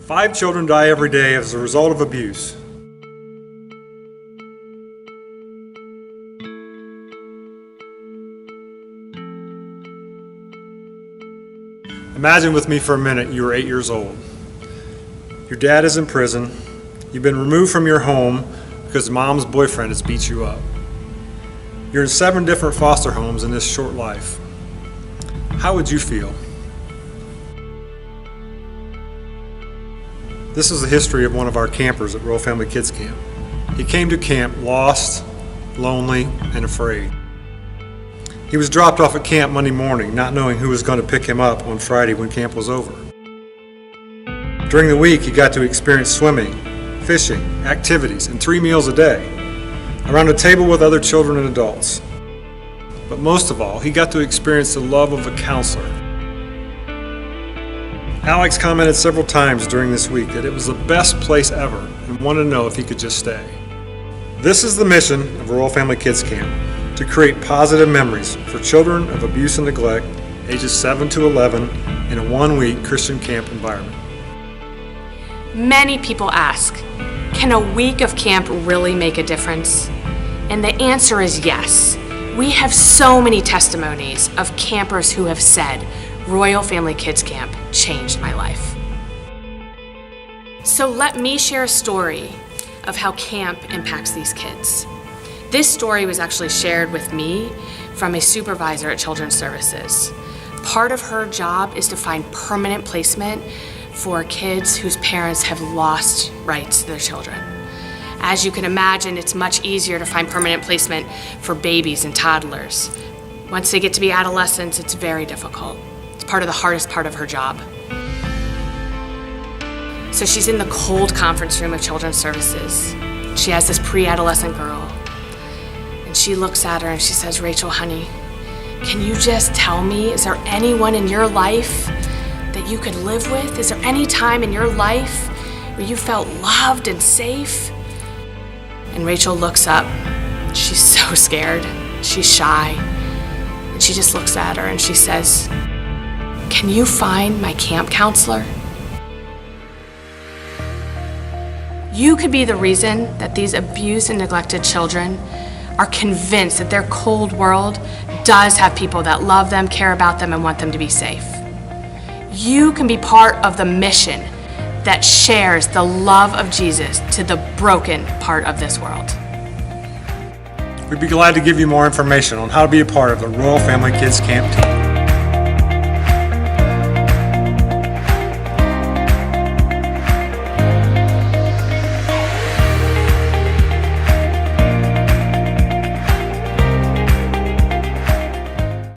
5 children die every day as a result of abuse. Imagine with me for a minute you are 8 years old. Your dad is in prison. You've been removed from your home because mom's boyfriend has beat you up. You're in 7 different foster homes in this short life. How would you feel? This is the history of one of our campers at Royal Family Kids Camp. He came to camp lost, lonely, and afraid. He was dropped off at camp Monday morning, not knowing who was going to pick him up on Friday when camp was over. During the week, he got to experience swimming, fishing, activities, and 3 meals a day, around a table with other children and adults. But most of all, he got to experience the love of a counselor. Alex commented several times during this week that it was the best place ever and wanted to know if he could just stay. This is the mission of Royal Family Kids Camp, to create positive memories for children of abuse and neglect, ages 7 to 11, in a 1-week Christian camp environment. Many people ask, can a week of camp really make a difference? And the answer is yes. We have so many testimonies of campers who have said, Royal Family Kids Camp changed my life. So let me share a story of how camp impacts these kids. This story was actually shared with me from a supervisor at Children's Services. Part of her job is to find permanent placement for kids whose parents have lost rights to their children. As you can imagine, it's much easier to find permanent placement for babies and toddlers. Once they get to be adolescents, it's very difficult. It's part of the hardest part of her job. So she's in the cold conference room of Children's Services. She has this pre-adolescent girl. And she looks at her and she says, Rachel, honey, can you just tell me, is there anyone in your life that you could live with? Is there any time in your life where you felt loved and safe? And Rachel looks up. She's so scared. She's shy. And she just looks at her and she says, can you find my camp counselor? You could be the reason that these abused and neglected children are convinced that their cold world does have people that love them, care about them, and want them to be safe. You can be part of the mission that shares the love of Jesus to the broken part of this world. We'd be glad to give you more information on how to be a part of the Royal Family Kids Camp team.